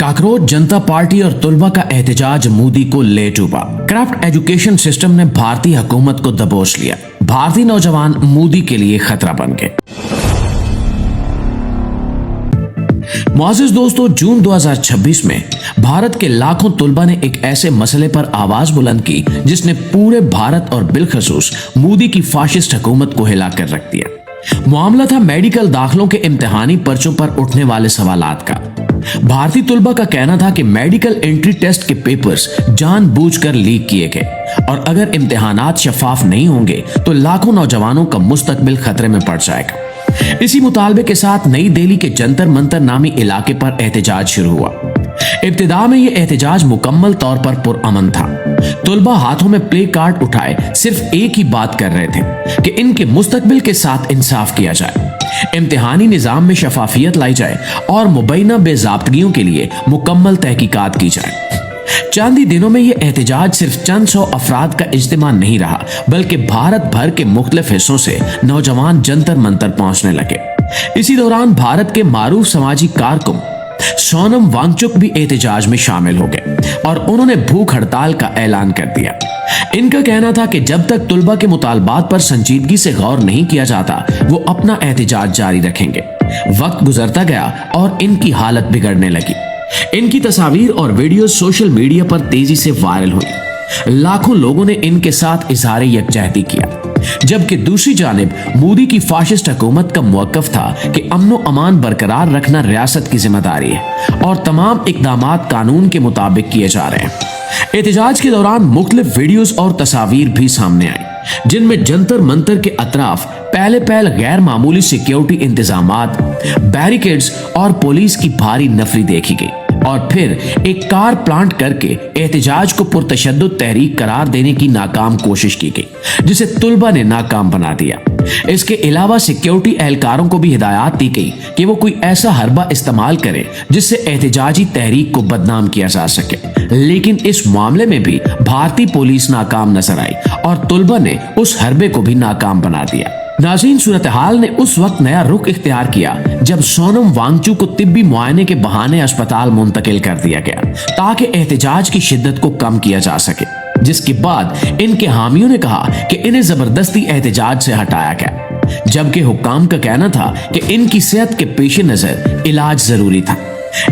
Cockroach जनता party और तुलबा का एहतजाज मोदी को ले डूबा। करप्ट एजुकेशन सिस्टम ने भारतीय हुकूमत को दबोच लिया। भारतीय नौजवान मोदी के लिए खतरा बन गए। मुआज़िज़ दोस्तों, जून 2026 में भारत के लाखों तुलबा ने एक ऐसे मसले पर आवाज बुलंद की जिसने पूरे भारत और बिलखसूस मोदी की फाशिस्ट हुकूमत को हिला कर रख दिया। मामला था मेडिकल दाखिलों के इम्तिहानी पर्चों पर उठने वाले सवालात का। भारतीय तुलबा का कहना था कि मेडिकल एंट्री टेस्ट के पेपर्स जानबूझकर लीक किए गए और अगर इम्तिहानात शफाफ नहीं होंगे तो लाखों नौजवानों का मुस्तकबिल खतरे में पड़ जाएगा। इसी मुतालबे के साथ नई दिल्ली के जंतर मंतर नामी इलाके पर एहतजाज शुरू हुआ। इब्तिदा में यह एहतजाज मुकम्मल तौर पर पुरअमन था। तुलबा हाथों में प्ले कार्ड उठाए सिर्फ एक ही बात कर रहे थे कि इनके मुस्तकबिल के साथ इंसाफ किया जाए, इम्तिहानी निजाम में शफाफियत लाई जाए और मुबैना बेज़ाब्तगियों के लिए मुकम्मल तहकीकात की जाए। चंद ही दिनों में यह एहतजाज सिर्फ चंद सौ अफराद का इज्तिमा नहीं रहा, बल्कि भारत भर के मुख्तलिफ हिस्सों से नौजवान जंतर मंतर पहुंचने लगे। इसी दौरान भारत के मारूफ समाजी कारकुन सोनम वांगचुक भी एहतजाज में शामिल हो गए और उन्होंने भूख हड़ताल का ऐलान कर दिया। इनका कहना था कि जब तक तुलबा के मुतालबात पर संजीदगी से गौर नहीं किया जाता वो अपना एहतजाज जारी रखेंगे। वक्त गुजरता गया और इनकी हालत बिगड़ने लगी। इनकी तस्वीर और वीडियो सोशल मीडिया पर तेजी से वायरल हुई। लाखों लोगों ने इनके साथ इजहार यकजहती किया, जबकि दूसरी जानिब मोदी की फाशिस्ट हुकूमत का मौक़िफ़ था कि अमन अमान बरकरार रखना रियासत की जिम्मेदारी है और तमाम इक़दामात कानून के मुताबिक किए जा रहे हैं। एहतजाज के दौरान मुख्तलिफ वीडियोस और तस्वीर भी सामने आई जिनमें जंतर मंतर के अतराफ पहले गैर मामूली सिक्योरिटी इंतजामात, बैरिकेड्स और पुलिस की भारी नफरी देखी गई और फिर एक कार प्लांट करके एहतजाज को पुरतशद्दुद तहरीक करार देने की नाकाम कोशिश की गई, जिसे तुलबा ने नाकाम बना दिया। इसके अलावा सिक्योरिटी एहलकारों को भी हिदायत दी गई कि वो कोई ऐसा हरबा इस्तेमाल करें जिससे एहतजाजी तहरीक को बदनाम किया जा सके, लेकिन इस मामले में भी भारतीय पुलिस नाकाम नजर आई और तुलबा ने उस हरबे को भी नाकाम बना दिया। नाज़रीन, सूरत हाल ने उस वक्त नया रुख इख्तियार किया जब सोनम वांगचुक को तिब्बी मुआयने के बहाने अस्पताल मुंतकिल कर दिया गया ताकि एहतजाज की शिद्दत को कम किया जा सके, जिसके बाद इनके हामियों ने कहा कि इन्हें जबरदस्ती एहतजाज से हटाया गया, जबकि हुक्काम का कहना था कि इनकी सेहत के पेश नजर इलाज जरूरी था।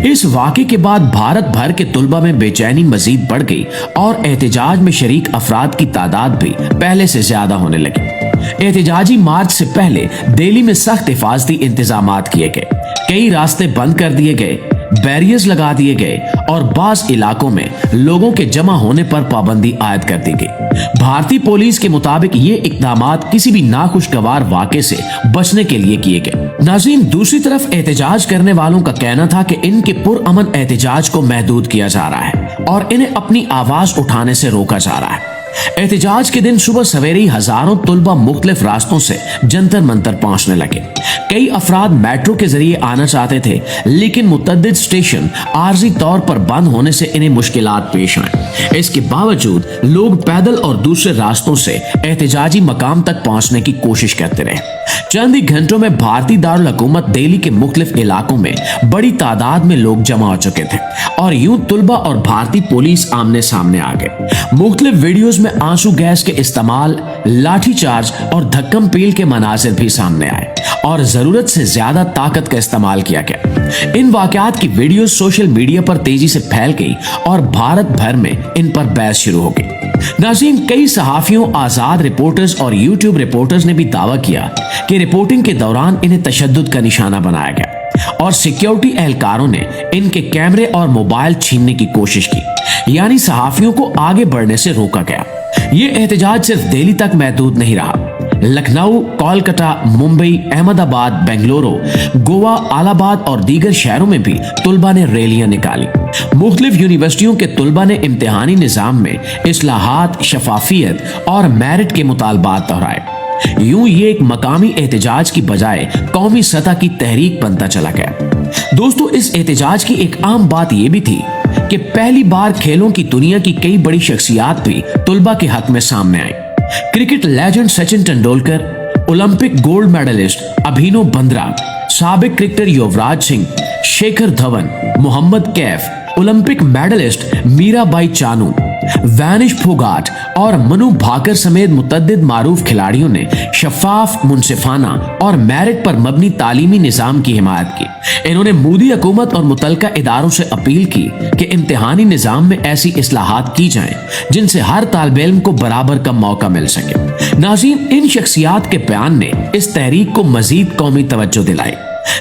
इस वाक़े के बाद भारत भर के तुलबा में बेचैनी मजीद बढ़ गई और एहतजाज में शरीक अफराद की तादाद भी पहले से ज्यादा होने लगी। एहतजाजी मार्च से पहले दिल्ली में सख्त हिफाजती इंतजामात किए गए, कई रास्ते बंद कर दिए गए, बैरियर्स लगा दिए गए और बाज़ इलाकों में लोगों के जमा होने पर पाबंदी आयद कर दी गई। भारतीय पुलिस के मुताबिक ये इक़दामात किसी भी नाखुशगवार वाक़े से बचने के लिए किए गए। नाज़रीन, दूसरी तरफ एहतजाज करने वालों का कहना था कि इनके पुरअमन एहतजाज को महदूद किया जा रहा है और इन्हें अपनी आवाज उठाने से रोका जा रहा है। एहतजाज के दिन सुबह सवेरे ही हजारों तुलबा मुख्तलिफ रास्तों से जंतर मंतर पहुंचने लगे। कई अफराद मेट्रो के जरिए आना चाहते थे, लेकिन मुतअद्दिद स्टेशन आर्जी तौर पर बंद होने से इन्हें मुश्किलात पेश आए। इसके बावजूद लोग पैदल और दूसरे रास्तों से एहतजाजी मकाम तक पहुंचने की कोशिश करते रहे। चंद ही घंटों में भारतीय दारुल हुकूमत दिल्ली के मुख्तलिफ इलाकों में बड़ी तादाद में लोग जमा हो चुके थे और यूं तुलबा और भारतीय पुलिस आमने सामने आ गए। मुख्तलिफ वीडियोज में आंसू गैस के इस्तेमाल, लाठीचार्ज और धक्कम पेल के मनाजिर भी सामने आए और जरूरत से ज्यादा ताकत का इस्तेमाल किया गया। इन वाकयात की वीडियो सोशल मीडिया पर तेजी से फैल गई और भारत भर में इन पर बहस शुरू हो गई। नाज़रीन, कई सहाफियों, आजाद रिपोर्टर्स और यूट्यूब रिपोर्टर्स ने भी दावा किया कि रिपोर्टिंग के दौरान इन्हें तशद्दुद का निशाना बनाया गया और सिक्योरिटी एहलकारों ने इनके कैमरे और मोबाइल छीनने की कोशिश की, यानी सहाफियों को आगे बढ़ने से रोका गया। ये एहतजाज सिर्फ दिल्ली तक महदूद नहीं रहा। लखनऊ, कोलकाता, मुंबई, अहमदाबाद, बेंगलुरु, गोवा, इलाहाबाद और दीगर शहरों में भी तुलबा ने रैलियां निकाली। मुख्तलिफ यूनिवर्सिटियों के तुलबा ने इम्तिहानी निजाम में इस्लाहात, शफाफियत और मेरिट के मुतालबात दोहराए। यूं ये एक मकामी एहतजाज की बजाय कौमी सतह की तहरीक बनता चला गया। दोस्तों, इस एहतजाज की एक आम बात यह भी थी कि पहली बार खेलों की दुनिया की कई बड़ी शख्सियात भी तुलबा के हक में सामने आई। Cricket legend Sachin Tendulkar, Olympic gold medalist Abhinav Bindra, साबिक cricketer Yuvraj Singh, Shikhar Dhawan, Mohammad Kaif Olympic medalist Mirabai Chanu, Vinesh Phogat और मनु भाकर समेत मुतद्दिद मारूफ खिलाड़ियों ने शफाफ, मुनसिफाना और मेरिट पर मबनी तालीमी निजाम की हिमायत की। इन्होंने मोदी हुकूमत और मुतल्लिका इदारों से अपील की कि इम्तिहानी निजाम में ऐसी इस्लाहात की जाएं जिनसे हर तालिब इल्म को बराबर का मौका मिल सके। नाज़रीन, इन शख्सियात के बयान ने इस तहरीक को मजीद कौमी तवज्जो दिलाई।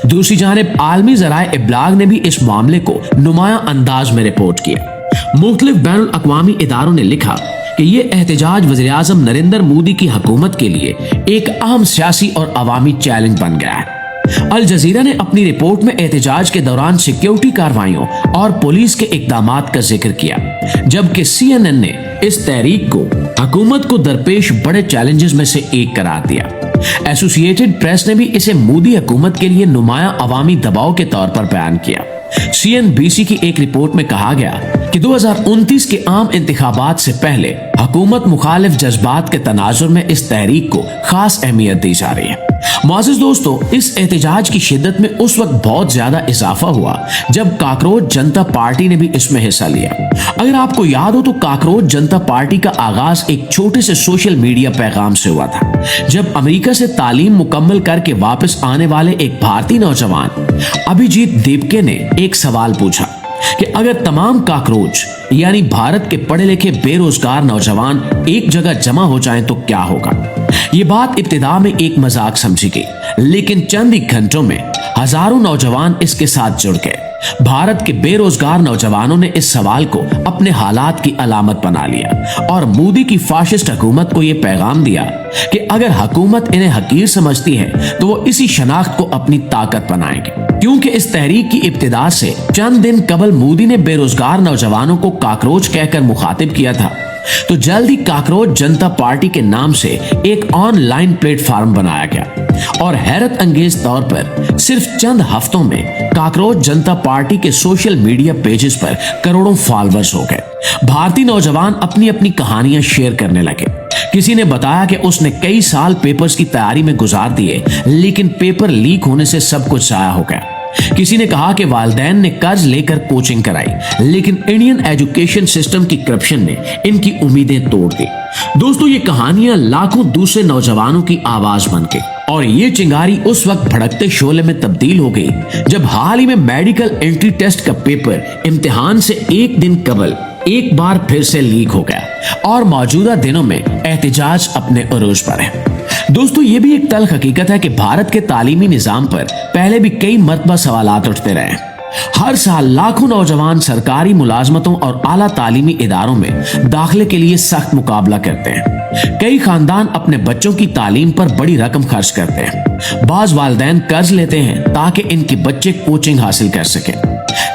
दूसरी जानिब आलमी ज़राए इब्लाग ने भी इस मामले को नुमाया अंदाज में रिपोर्ट किया। मुख्तलिफ बैनुल अक़वामी इदारों ने लिखा कि ये एहतजाज वज़ीर-ए-आज़म नरेंद्र मोदी की हुकूमत के लिए एक अहम सियासी और अवामी चैलेंज बन गया है। अल जज़ीरा ने अपनी रिपोर्ट में एहतजाज के दौरान सिक्योरिटी कार्रवाइयों और पुलिस के इक़दामात का जिक्र किया, जबकि CNN ने इस तहरीक को हुकूमत को दरपेश बड़े चैलेंजेस में से एक करार दिया। एसोसिएटेड प्रेस ने भी इसे मोदी हुकूमत के लिए नुमाया अवामी दबाव के तौर पर बयान किया। CNBC की एक रिपोर्ट में कहा गया कि 2029 के आम इंतखाबात से पहले हुकूमत मुखालिफ जज्बात के तनाजुर में इस तहरीक को खास अहमियत दी जा रही है। मुअज़्ज़िज़ दोस्तों, इस एहतजाज की शिद्दत में उस वक्त बहुत ज्यादा इजाफा हुआ जब काकरोच जनता पार्टी ने भी इसमें हिस्सा लिया। अगर आपको याद हो तो काकरोच जनता पार्टी का आगाज एक छोटे से सोशल मीडिया पैगाम से हुआ था, जब अमेरिका से तालीम मुकम्मल करके वापस आने वाले एक भारतीय नौजवान अभिजीत दीपके ने एक सवाल पूछा कि अगर तमाम काकरोच यानी भारत के पढ़े लिखे बेरोजगार नौजवान एक जगह जमा हो जाएं तो क्या होगा। ये बात इब्तिदा में एक मजाक समझी गई, लेकिन चंद ही घंटों में हजारों नौजवान इसके साथ जुड़ गए। भारत के बेरोजगार नौजवानों ने इस सवाल को अपने हालात की अलामत बना लिया और मोदी की फाशिस्ट हुकूमत को यह पैगाम दिया कि अगर हुकूमत इन्हें हकीर समझती है तो वो इसी शनाख्त को अपनी ताकत बनाएंगे। क्योंकि इस तहरीक की इब्तिदा से चंद दिन कबल मोदी ने बेरोजगार नौजवानों को काकरोच कहकर मुखातिब किया था, तो जल्द ही काकरोच जनता पार्टी के नाम से एक ऑनलाइन प्लेटफॉर्म बनाया गया और हैरत अंगेज तौर पर सिर्फ चंद हफ्तों में काकरोच जनता पार्टी के सोशल मीडिया पेजेस पर करोड़ों फॉलोअर्स हो गए। भारतीय नौजवान अपनी अपनी कहानियां शेयर करने लगे। किसी ने बताया कि उसने कई साल पेपर्स की तैयारी में गुजार दिए, लेकिन पेपर लीक होने से सब कुछ जाया हो गया। किसी ने कहा कि वालिदैन ने कर्ज लेकर कोचिंग कराई, लेकिन इंडियन एजुकेशन सिस्टम की करप्शन ने इनकी उम्मीदें तोड़ दी। दोस्तों, ये कहानियां लाखों दूसरे नौजवानों की आवाज बन गई और ये चिंगारी उस वक्त भड़कते शोले में तब्दील हो गई जब हाल ही में मेडिकल एंट्री टेस्ट का पेपर इम्तिहान से एक दिन कबल एक बार फिर से लीक हो गया और मौजूदा दिनों में एहतजाज अपने उरूज पर है। दोस्तों, ये भी एक तल्ख हकीकत है कि भारत के तालीमी निजाम पर पहले भी कई मरतबा सवालात उठते रहे। हर साल लाखों नौजवान सरकारी मुलाजमतों और आला तालीमी इदारों में दाखिले के लिए सख्त मुकाबला करते हैं। कई खानदान अपने बच्चों की तालीम पर बड़ी रकम खर्च करते हैं। बाज वालिदैन कर्ज लेते हैं ताकि इनके बच्चे कोचिंग हासिल कर सकें,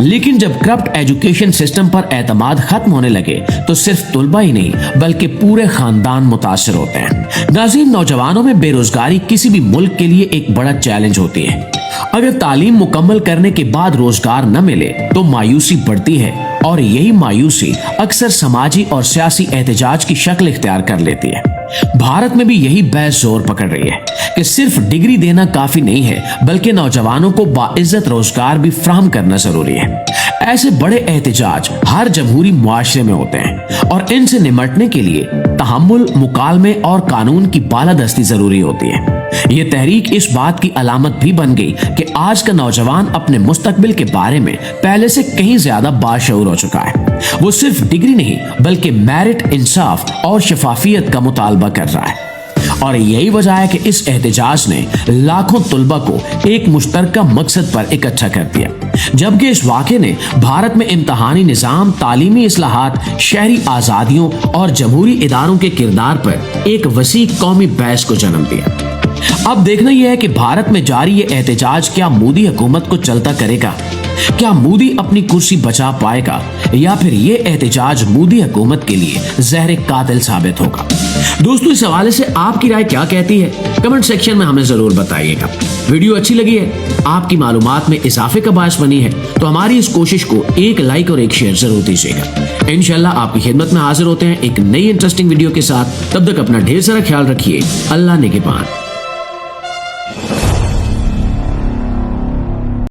लेकिन जब करप्ट एजुकेशन सिस्टम पर एतमाद खत्म होने लगे तो सिर्फ तुलबा ही नहीं बल्कि पूरे खानदान मुतासिर होते हैं। नाज़रीन, नौजवानों में बेरोजगारी किसी भी मुल्क के लिए एक बड़ा चैलेंज होती है। अगर तालीम मुकम्मल करने के बाद रोजगार न मिले तो मायूसी बढ़ती है और यही मायूसी अक्सर समाजी और सियासी एहतजाज की शक्ल इख्तियार कर लेती है। भारत में भी यही बहस जोर पकड़ रही है कि सिर्फ डिग्री देना काफी नहीं है, बल्कि नौजवानों को बाइज्जत रोजगार भी फराहम करना जरूरी है। ऐसे बड़े एहतजाज हर जमहूरी मुआशरे में होते हैं और इनसे निमटने के लिए तहम्मुल, मुकालमे और कानून की बालादस्ती जरूरी होती है। ये तहरीक इस बात की अलामत भी बन गई कि आज का नौजवान अपने मुस्तकबिल के बारे में पहले से कहीं ज्यादा बाशऊर हो चुका है। वो सिर्फ डिग्री नहीं बल्कि मेरिट, इंसाफ और शफाफियत का मुतालबा कर रहा है और यही वजह है कि इस एहतजाज ने लाखों तुलबा को एक मुश्तरका मकसद पर इकट्ठा कर दिया। जबकि इस वाक़े ने भारत में इम्तिहानी निज़ाम, तालीमी इस्लाहात, शहरी आज़ादियों और जमहूरी इदारों के किरदार पर एक वसी कौमी बहस को जन्म दिया। अब देखना यह है कि भारत में जारी ये एहतजाज क्या मोदी हुकूमत को चलता करेगा, क्या मोदी अपनी कुर्सी बचा पाएगा या फिर ये एहतजाज मोदी हुकूमत के लिए जहर कातिल साबित होगा। दोस्तों, इस हवाले से आपकी राय क्या कहती है, कमेंट सेक्शन में हमें जरूर बताइएगा। वीडियो अच्छी लगी है, आपकी मालूमात में इजाफे का बायस बनी है तो हमारी इस कोशिश को एक लाइक और एक शेयर जरूर दीजिएगा। इंशाल्लाह आपकी खिदमत में हाजिर होते हैं एक नई इंटरेस्टिंग वीडियो के साथ। तब तक अपना ढेर सारा ख्याल रखिए। अल्लाह निगहबान।